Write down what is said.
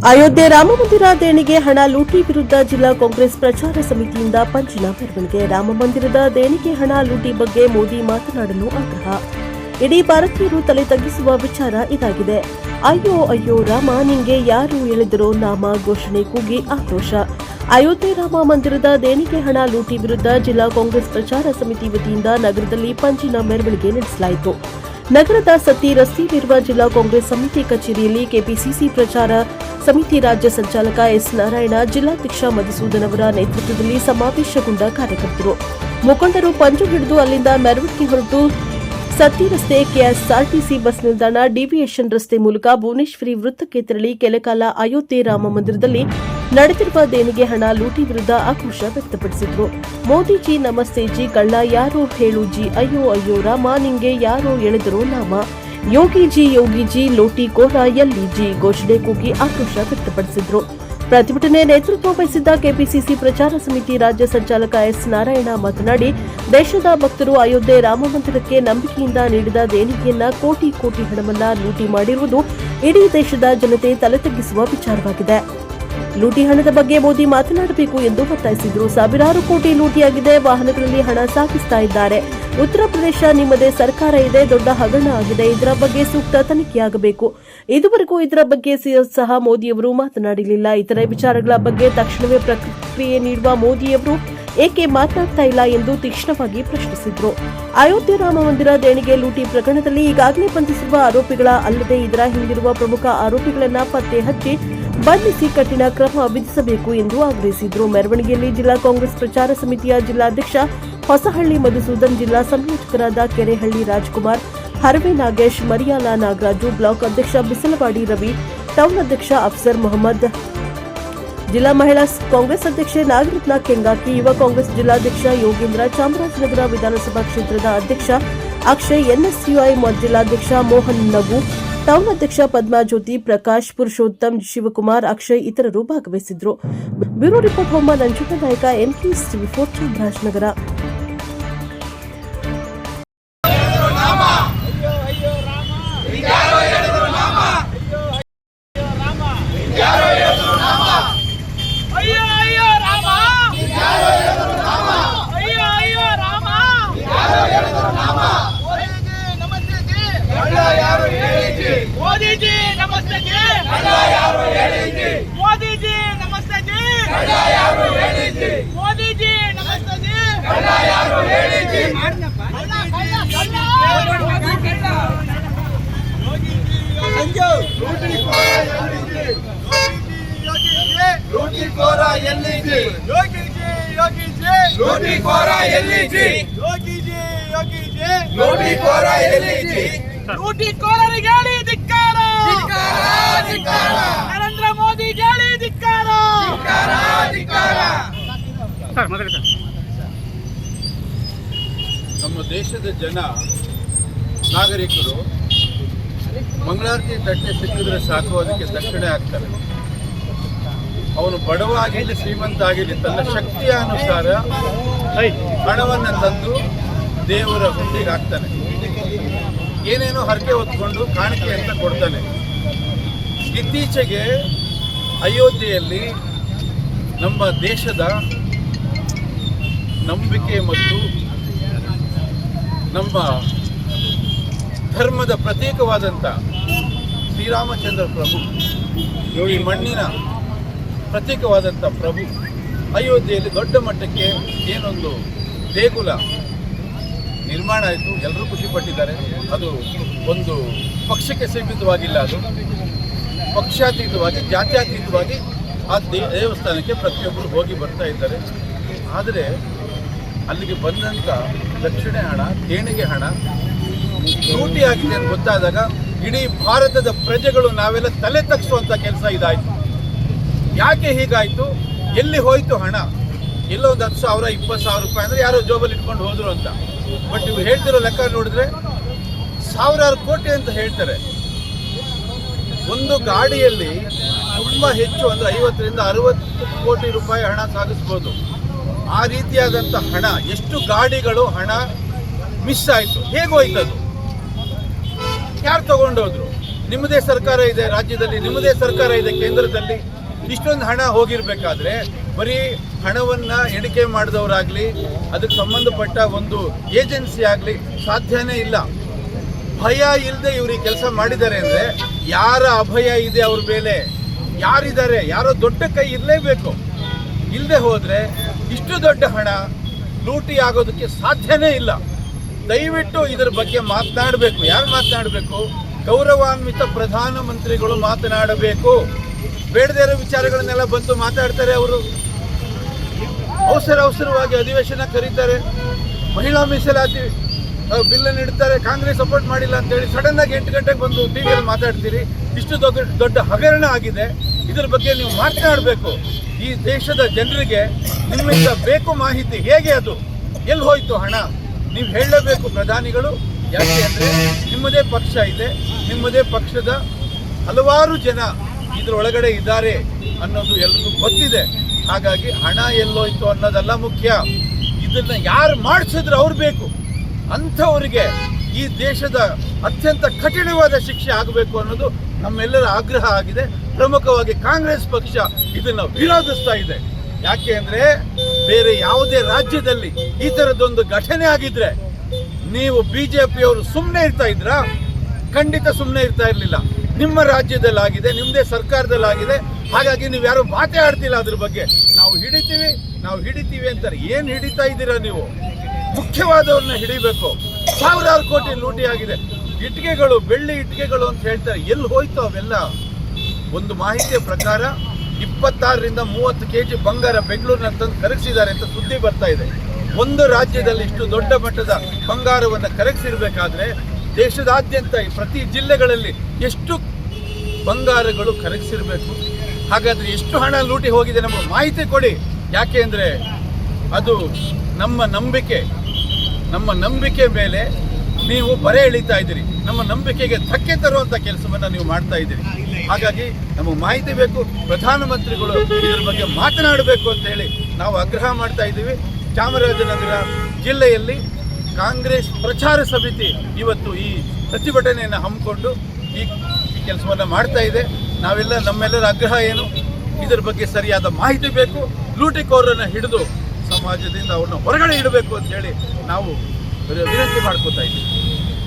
ಅಯೋಧ್ಯೆ ರಾಮಮಂದಿರ ದೇಣಿಗೆ ಹಣ ಲೂಟಿ ವಿರುದ್ಧ ಜಿಲ್ಲಾ ಕಾಂಗ್ರೆಸ್ ಪ್ರಚಾರ ಸಮಿತಿಯಿಂದ ಪಂಚಿನ ಮೆರವಣಿಗೆ. ರಾಮಮಂದಿರದ ದೇಣಿಗೆ ಹಣ ಲೂಟಿ ಬಗ್ಗೆ ಮೋದಿ ಮಾತನಾಡಲು ಆಗ್ರಹ. ಇಡೀ ಭಾರತೀಯರು ತಲೆ ತಗ್ಗಿಸುವ ವಿಚಾರ ಇದಾಗಿದೆ. ಅಯ್ಯೋ ಅಯ್ಯೋ ರಾಮ, ನಿಂಗೆ ಯಾರು ಹೇಳಿದರೋ ನಾಮ ಘೋಷಣೆ ಕೂಗಿ ಆಕ್ರೋಶ. ಅಯೋಧ್ಯೆ ರಾಮ ಮಂದಿರದ ದೇಣಿಗೆ ಹಣ ಲೂಟಿ ವಿರುದ್ಧ ಜಿಲ್ಲಾ ಕಾಂಗ್ರೆಸ್ ಪ್ರಚಾರ ಸಮಿತಿ ವತಿಯಿಂದ ನಗರದಲ್ಲಿ ಪಂಚಿನ ಮೆರವಣಿಗೆ ನಡೆಸಲಾಯಿತು. ನಗರದ ಸತಿ ರಸ್ತೆಯಲ್ಲಿರುವ ಜಿಲ್ಲಾ ಕಾಂಗ್ರೆಸ್ ಸಮಿತಿ ಕಚೇರಿಯಲ್ಲಿ ಕೆಪಿಸಿಸಿ ಪ್ರಚಾರ ಸಮಿತಿ ರಾಜ್ಯ ಸಂಚಾಲಕ ಎಸ್ ನಾರಾಯಣ, ಜಿಲ್ಲಾಧ್ಯಕ್ಷ ಮಧುಸೂದನ್ ಅವರ ನೇತೃತ್ವದಲ್ಲಿ ಸಮಾವೇಶಗೊಂಡ ಕಾರ್ಯಕರ್ತರು, ಮುಖಂಡರು ಪಂಜು ಹಿಡಿದು ಅಲ್ಲಿಂದ ಮೆರವಣಿಗೆ ಹೊರಟು ಸತಿ ರಸ್ತೆ ಕೆಎಸ್ಆರ್ಟಿಸಿ ಬಸ್ ನಿಲ್ದಾಣ ಡಿವಿಯೇಷನ್ ರಸ್ತೆ ಮೂಲಕ ಭುವನೇಶ್ವರಿ ವೃತ್ತಕ್ಕೆ ತೆರಳಿ ಕೆಲಕಾಲ ಅಯೋಧ್ಯೆ ರಾಮ ಮಂದಿರದಲ್ಲಿ ನಡೆದಿರುವ ದೇಣಿಗೆ ಹಣ ಲೂಟಿ ವಿರುದ್ಧ ಆಕ್ರೋಶ ವ್ಯಕ್ತಪಡಿಸಿದರು. ಮೋದಿಜಿ ನಮಸ್ತೆ ಜಿ, ಕಳ್ಳ ಯಾರೋ ಹೇಳು ಜಿ, ಅಯ್ಯೋ ಅಯ್ಯೋ ರಾಮ, ನಿಂಗೆ ಯಾರೋ ಎಳೆದರೋ ನಾಮ, ಯೋಗಿಜಿ ಲೋಟಿಕೋರ ಎಲ್ಲಿ ಜಿ ಘೋಷಣೆ ಕೂಗಿ ಆಕ್ರೋಶ ವ್ಯಕ್ತಪಡಿಸಿದರು. ಪ್ರತಿಭಟನೆ ನೇತೃತ್ವ ವಹಿಸಿದ್ದ ಕೆಪಿಸಿಸಿ ಪ್ರಚಾರ ಸಮಿತಿ ರಾಜ್ಯ ಸಂಚಾಲಕ ಎಸ್ ನಾರಾಯಣ ಮಾತನಾಡಿ, ದೇಶದ ಭಕ್ತರು ಅಯೋಧ್ಯೆ ರಾಮ ಮಂದಿರಕ್ಕೆ ನಂಬಿಕೆಯಿಂದ ನೀಡಿದ ದೇಣಿಗೆಯನ್ನ ಕೋಟಿ ಕೋಟಿ ಹಣವನ್ನ ಲೂಟಿ ಮಾಡಿರುವುದು ಇಡೀ ದೇಶದ ಜನತೆ ತಲೆ ತಗ್ಗಿಸುವ ವಿಚಾರವಾಗಿದೆ. ಲೂಟಿ ಹಣದ ಬಗ್ಗೆ ಮೋದಿ ಮಾತನಾಡಬೇಕು ಎಂದು ಒತ್ತಾಯಿಸಿದರು. ಸಾವಿರಾರು ಕೋಟಿ ಲೂಟಿಯಾಗಿದೆ, ವಾಹನಗಳಲ್ಲಿ ಹಣ ಸಾಗಿಸ್ತಾ ಇದ್ದಾರೆ. ಉತ್ತರ ಪ್ರದೇಶ ನಿಮ್ಮದೇ ಸರ್ಕಾರ ಇದೆ, ದೊಡ್ಡ ಹಗರಣ ಆಗಿದೆ, ಇದರ ಬಗ್ಗೆ ಸೂಕ್ತ ತನಿಖೆಯಾಗಬೇಕು. ಇದುವರೆಗೂ ಇದರ ಬಗ್ಗೆ ಸಹ ಮೋದಿಯವರು ಮಾತನಾಡಲಿಲ್ಲ. ಇತರೆ ವಿಚಾರಗಳ ಬಗ್ಗೆ ತಕ್ಷಣವೇ ಪ್ರತಿಕ್ರಿಯೆ ನೀಡುವ ಮೋದಿಯವರು ಏಕೆ ಮಾತನಾಡ್ತಾ ಇಲ್ಲ ಎಂದು ತೀಕ್ಷ್ಣವಾಗಿ ಪ್ರಶ್ನಿಸಿದರು. ಅಯೋಧ್ಯೆ ರಾಮ ಮಂದಿರ ದೇಣಿಗೆ ಲೂಟಿ ಪ್ರಕರಣದಲ್ಲಿ ಈಗಾಗಲೇ ಬಂಧಿಸಿರುವ ಆರೋಪಿಗಳ ಅಲ್ಲದೆ ಇದರ ಹಿಂದಿರುವ ಪ್ರಮುಖ ಆರೋಪಿಗಳನ್ನು ಪತ್ತೆ ಹಚ್ಚಿ ಬಂಧಿಸಿ ಕಠಿಣ ಕ್ರಮ ವಿಧಿಸಬೇಕು ಎಂದು ಆಗ್ರಹಿಸಿದರು. ಮೆರವಣಿಗೆಯಲ್ಲಿ ಜಿಲ್ಲಾ ಕಾಂಗ್ರೆಸ್ ಪ್ರಚಾರ ಸಮಿತಿಯ ಜಿಲ್ಲಾಧ್ಯಕ್ಷ ಹೊಸಹಳ್ಳಿ ಮಧುಸೂದನ್, ಜಿಲ್ಲಾ ಸಂಯೋಜಕರಾದ ಕೆರೆಹಳ್ಳಿ ರಾಜ್ಕುಮಾರ್, ಹರವೆ ನಾಗೇಶ್, ಮರಿಯಾಲ ನಾಗರಾಜು, ಬ್ಲಾಕ್ ಅಧ್ಯಕ್ಷ ಬಿಸಲವಾಡಿ ರವಿ, ಟೌನ್ ಅಧ್ಯಕ್ಷ ಅಫ್ಸರ್ ಮೊಹಮ್ಮದ್, ಜಿಲ್ಲಾ ಮಹಿಳಾ ಕಾಂಗ್ರೆಸ್ ಅಧ್ಯಕ್ಷೆ ನಾಗರತ್ನ ಕೆಂಗಾಕಿ, ಯುವ ಕಾಂಗ್ರೆಸ್ ಜಿಲ್ಲಾಧ್ಯಕ್ಷ ಯೋಗೇಂದ್ರ, ಚಾಮರಾಜನಗರ ವಿಧಾನಸಭಾ ಕ್ಷೇತ್ರದ ಅಧ್ಯಕ್ಷ ಅಕ್ಷಯ್, ಎನ್ಎಸ್ಯುಐ ಜಿಲ್ಲಾಧ್ಯಕ್ಷ ಮೋಹನ್ ನಗು, ಟೌನ್ ಅಧ್ಯಕ್ಷ ಪದ್ಮಾಜ್ಯೋತಿ, ಪ್ರಕಾಶ್, ಪುರುಷೋತ್ತಮ್, ಶಿವಕುಮಾರ್, ಅಕ್ಷಯ್ ಇತರರು ಭಾಗವಹಿಸಿದ್ರು. ಬ್ಯೂರೋ ರಿಪೋರ್ಟ್ ಹೊಮ್ಮ ನಂಜುಂಡ ನಾಯಕ, ಎನ್ಕೆಎಸ್ ಟಿವಿ 4 ಚಾಮರಾಜನಗರ. ಮೋದಿಜಿ ನಮಸ್ತೆ ಜಿ, ಮೋದಿಜಿ ನಮಸ್ತೆ ಜಿ, ಮೋದಿಜಿ ನಮಸ್ತೆ ಜಿ, ಲೂಟಿಕೋರ ಎಲ್ಲಿಜಿ, ಲೂಟಿಕೋರ ಎಲ್ಲಿಜಿ, ಲೂಟಿಕೋರ ಎಲ್ಲಿಜಿ, ಲೂಟಿಕೋರರಿಗೆ ಹೇಳಿ ಧಿಕ್ಕಾರ, ನರೇಂದ್ರ ಮೋದಿ ಹೇಳಿ ಧಿಕ್ಕಾರ. ನಮ್ಮ ದೇಶದ ಜನ ನಾಗರಿಕರು ಮಂಗಳಾರತಿ ತಟ್ಟೆ ಸಿಕ್ಕಿದ್ರೆ ಸಾಕು, ಅದಕ್ಕೆ ದಕ್ಷಿಣೆ ಆಗ್ತಾರೆ. ಅವನು ಬಡವ ಆಗಿರಲಿ ಶ್ರೀಮಂತ ಆಗಿರಲಿ ತನ್ನ ಶಕ್ತಿಯ ಅನುಸಾರ ಹಣವನ್ನು ತಂದು ದೇವರ ಹುಂಡಿಗೆ ಹಾಕ್ತಾನೆ. ಏನೇನೋ ಹರಕೆ ಹೊತ್ಕೊಂಡು ಕಾಣಿಕೆ ಅಂತ ಕೊಡ್ತಾನೆ. ಇತ್ತೀಚೆಗೆ ಅಯೋಧ್ಯೆಯಲ್ಲಿ ನಮ್ಮ ದೇಶದ ನಂಬಿಕೆ ಮತ್ತು ನಮ್ಮ ಧರ್ಮದ ಪ್ರತೀಕವಾದಂಥ ಶ್ರೀರಾಮಚಂದ್ರ ಪ್ರಭು, ಈ ಮಣ್ಣಿನ ಪ್ರತೀಕವಾದಂಥ ಪ್ರಭು ಅಯೋಧ್ಯೆಯಲ್ಲಿ ದೊಡ್ಡ ಮಟ್ಟಕ್ಕೆ ಏನೊಂದು ದೇಗುಲ ನಿರ್ಮಾಣ ಆಯಿತು. ಎಲ್ಲರೂ ಖುಷಿಪಟ್ಟಿದ್ದಾರೆ. ಅದು ಒಂದು ಪಕ್ಷಕ್ಕೆ ಸೀಮಿತವಾಗಿಲ್ಲ, ಅದು ಪಕ್ಷಾತೀತವಾಗಿ ಜಾತ್ಯತೀತವಾಗಿ ಆ ದೇವಸ್ಥಾನಕ್ಕೆ ಪ್ರತಿಯೊಬ್ಬರು ಹೋಗಿ ಬರ್ತಾ ಇದ್ದಾರೆ. ಆದರೆ ಅಲ್ಲಿಗೆ ಬಂದಂಥ ದಕ್ಷಿಣೆ ಹಣ, ದೇಣಿಗೆ ಹಣ ಲೂಟಿ ಆಗಿದೆ ಅಂತ ಗೊತ್ತಾದಾಗ ಇಡೀ ಭಾರತದ ಪ್ರಜೆಗಳು ನಾವೆಲ್ಲ ತಲೆ ತಗ್ಗಿಸುವಂಥ ಕೆಲಸ ಇದಾಯಿತು. ಯಾಕೆ ಹೀಗಾಯಿತು? ಎಲ್ಲಿ ಹೋಯಿತು ಹಣ? ಎಲ್ಲೋ ಒಂದು 10,000 20,000 ರೂಪಾಯಿ ಅಂದರೆ ಯಾರೋ ಜೋಬಲ್ಲಿ ಇಟ್ಕೊಂಡು ಹೋದ್ರು ಅಂತ. ಬಟ್ ಇವ್ರು ಹೇಳ್ತಿರೋ ಲೆಕ್ಕ ನೋಡಿದ್ರೆ ಸಾವಿರಾರು ಕೋಟಿ ಅಂತ ಹೇಳ್ತಾರೆ. ಒಂದು ಗಾಡಿಯಲ್ಲಿ ತುಂಬ ಹೆಚ್ಚು ಅಂದರೆ 50ರಿಂದ 60 ಕೋಟಿ ರೂಪಾಯಿ ಹಣ ಸಾಗಿಸ್ಬೋದು. ಆ ರೀತಿಯಾದಂಥ ಹಣ, ಎಷ್ಟು ಗಾಡಿಗಳು ಹಣ ಮಿಸ್ ಆಯಿತು, ಹೇಗೋಯ್ತದು, ಯಾರು ತಗೊಂಡೋದ್ರು? ನಿಮ್ಮದೇ ಸರ್ಕಾರ ಇದೆ ರಾಜ್ಯದಲ್ಲಿ, ನಿಮ್ಮದೇ ಸರ್ಕಾರ ಇದೆ ಕೇಂದ್ರದಲ್ಲಿ. ಇಷ್ಟೊಂದು ಹಣ ಹೋಗಿರ್ಬೇಕಾದ್ರೆ ಬರೀ ಹಣವನ್ನ ಎಣಿಕೆ ಮಾಡಿದವರಾಗ್ಲಿ, ಅದಕ್ಕೆ ಸಂಬಂಧಪಟ್ಟ ಒಂದು ಏಜೆನ್ಸಿ ಆಗಲಿ ಸಾಧ್ಯನೇ ಇಲ್ಲ. ಭಯ ಇಲ್ಲದೆ ಇವ್ರಿಗೆ ಕೆಲಸ ಮಾಡಿದ್ದಾರೆ ಅಂದರೆ ಯಾರ ಅಭಯ ಇದೆ ಅವ್ರ ಮೇಲೆ, ಯಾರಿದ್ದಾರೆ, ಯಾರೋ ದೊಡ್ಡ ಕೈ ಇರಲೇಬೇಕು. ಇಲ್ಲದೆ ಹೋದರೆ ಇಷ್ಟು ದೊಡ್ಡ ಹಣ ಲೂಟಿ ಆಗೋದಕ್ಕೆ ಸಾಧ್ಯನೇ ಇಲ್ಲ. ದಯವಿಟ್ಟು ಇದರ ಬಗ್ಗೆ ಮಾತನಾಡಬೇಕು. ಯಾರು ಮಾತನಾಡಬೇಕು? ಗೌರವಾನ್ವಿತ ಪ್ರಧಾನಮಂತ್ರಿಗಳು ಮಾತನಾಡಬೇಕು. ಬೇಡದೇ ಇರೋ ವಿಚಾರಗಳನ್ನೆಲ್ಲ ಬಂದು ಮಾತಾಡ್ತಾರೆ ಅವರು. ಅವಸರವಾಗಿ ಅಧಿವೇಶನ ಕರೀತಾರೆ, ಮಹಿಳಾ ಮೀಸಲಾತಿ ಬಿಲ್ಲನ್ನು ಇಡ್ತಾರೆ, ಕಾಂಗ್ರೆಸ್ ಸಪೋರ್ಟ್ ಮಾಡಿಲ್ಲ ಅಂತೇಳಿ ಸಡನ್ ಆಗಿ 8 ಗಂಟೆಗೆ ಬಂದು ಟಿವಿಯಲ್ಲಿ ಮಾತಾಡ್ತೀರಿ. ಇಷ್ಟು ದೊಡ್ಡ ಹಗರಣ ಆಗಿದೆ, ಇದರ ಬಗ್ಗೆ ನೀವು ಮಾತನಾಡಬೇಕು. ಈ ದೇಶದ ಜನರಿಗೆ ನಿಮ್ಮಿಂದ ಬೇಕು ಮಾಹಿತಿ. ಹೇಗೆ ಅದು ಎಲ್ಲಿ ಹೋಯ್ತು ಹಣ ನೀವು ಹೇಳಲೇಬೇಕು ಪ್ರಧಾನಿಗಳು. ಯಾಕೆ ಅಂದರೆ ನಿಮ್ಮದೇ ಪಕ್ಷ ಇದೆ, ನಿಮ್ಮದೇ ಪಕ್ಷದ ಹಲವಾರು ಜನ ಇದರೊಳಗಡೆ ಇದ್ದಾರೆ ಅನ್ನೋದು ಎಲ್ಲರಿಗೂ ಗೊತ್ತಿದೆ. ಹಾಗಾಗಿ ಹಣ ಎಲ್ಲೋಯ್ತು ಅನ್ನೋದಲ್ಲ ಮುಖ್ಯ, ಇದನ್ನ ಯಾರು ಮಾಡಿಸಿದ್ರು ಅವ್ರು ಬೇಕು. ಅಂಥವರಿಗೆ ಈ ದೇಶದ ಅತ್ಯಂತ ಕಠಿಣವಾದ ಶಿಕ್ಷೆ ಆಗಬೇಕು ಅನ್ನೋದು ನಮ್ಮೆಲ್ಲರ ಆಗ್ರಹ ಆಗಿದೆ. ಪ್ರಮುಖವಾಗಿ ಕಾಂಗ್ರೆಸ್ ಪಕ್ಷ ಇದನ್ನು ವಿರೋಧಿಸ್ತಾ ಇದೆ. ಯಾಕೆ ಅಂದರೆ ಬೇರೆ ಯಾವುದೇ ರಾಜ್ಯದಲ್ಲಿ ಈ ಥರದ್ದೊಂದು ಘಟನೆ ಆಗಿದ್ರೆ ನೀವು ಬಿಜೆಪಿಯವರು ಸುಮ್ಮನೆ ಇರ್ತಾ ಇದ್ರಾ? ಖಂಡಿತ ಸುಮ್ಮನೆ ಇರ್ತಾ ಇರಲಿಲ್ಲ. ನಿಮ್ಮ ರಾಜ್ಯದಲ್ಲಾಗಿದೆ, ನಿಮ್ಮದೇ ಸರ್ಕಾರದಲ್ಲಾಗಿದೆ. ಹಾಗಾಗಿ ನೀವು ಯಾರು ಮಾತಾಡ್ತಿಲ್ಲ ಅದ್ರ ಬಗ್ಗೆ. ನಾವು ಹಿಡಿತೀವಿ ಅಂತಾರೆ. ಏನು ಹಿಡಿತಾ ಇದ್ದೀರಾ ನೀವು? ಮುಖ್ಯವಾದವ್ರನ್ನ ಹಿಡಿಬೇಕು. ಸಾವಿರಾರು ಕೋಟಿ ಲೂಟಿ ಆಗಿದೆ. ಇಟ್ಟಿಗೆಗಳು, ಬೆಳ್ಳಿ ಇಟ್ಟಿಗೆಗಳು ಅಂತ ಹೇಳ್ತಾರೆ. ಎಲ್ಲಿ ಹೋಯ್ತು ಅವೆಲ್ಲ? ಒಂದು ಮಾಹಿತಿಯ ಪ್ರಕಾರ 26ರಿಂದ 30 kg ಬಂಗಾರ ಬೆಂಗಳೂರಿನಲ್ಲಿ ತಂದು ಕರಗಿಸಿದ್ದಾರೆ ಅಂತ ಸುದ್ದಿ ಬರ್ತಾ ಇದೆ. ಒಂದು ರಾಜ್ಯದಲ್ಲಿ ಇಷ್ಟು ದೊಡ್ಡ ಮಟ್ಟದ ಬಂಗಾರವನ್ನು ಕರಗಿಸಿರ್ಬೇಕಾದ್ರೆ ದೇಶದಾದ್ಯಂತ ಪ್ರತಿ ಜಿಲ್ಲೆಗಳಲ್ಲಿ ಎಷ್ಟು ಬಂಗಾರಗಳು ಕರಗಿಸಿರಬೇಕು? ಹಾಗಾದ್ರೆ ಎಷ್ಟು ಹಣ ಲೂಟಿ ಹೋಗಿದೆ ನಮಗೆ ಮಾಹಿತಿ ಕೊಡಿ. ಯಾಕೆ ಅಂದರೆ ಅದು ನಮ್ಮ ನಂಬಿಕೆ ಮೇಲೆ ನೀವು ಬರೆ ಎಳಿತಾ ಇದ್ದೀರಿ. ನಮ್ಮ ನಂಬಿಕೆಗೆ ಧಕ್ಕೆ ತರುವಂಥ ಕೆಲಸವನ್ನು ನೀವು ಮಾಡ್ತಾ ಇದ್ದೀರಿ. ಹಾಗಾಗಿ ನಮಗೆ ಮಾಹಿತಿ ಬೇಕು. ಪ್ರಧಾನಮಂತ್ರಿಗಳು ಇದರ ಬಗ್ಗೆ ಮಾತನಾಡಬೇಕು ಅಂತ ಹೇಳಿ ನಾವು ಆಗ್ರಹ ಮಾಡ್ತಾ ಇದ್ದೀವಿ. ಚಾಮರಾಜನಗರ ಜಿಲ್ಲೆಯಲ್ಲಿ ಕಾಂಗ್ರೆಸ್ ಪ್ರಚಾರ ಸಮಿತಿ ಇವತ್ತು ಈ ಪ್ರತಿಭಟನೆಯನ್ನು ಹಮ್ಮಿಕೊಂಡು ಈ ಕೆಲಸವನ್ನು ಮಾಡ್ತಾ ಇದೆ. ನಮ್ಮೆಲ್ಲರ ಆಗ್ರಹ ಏನು? ಇದರ ಬಗ್ಗೆ ಸರಿಯಾದ ಮಾಹಿತಿ ಬೇಕು. ಲೂಟಿಕೋರನ್ನು ಹಿಡಿದು ಸಮಾಜದಿಂದ ಅವ್ರನ್ನ ಹೊರಗಡೆ ಇಡಬೇಕು ಅಂತ ಹೇಳಿ ನಾವು ವಿನಂತಿ ಮಾಡ್ಕೋತಾ ಇದ್ದೀವಿ.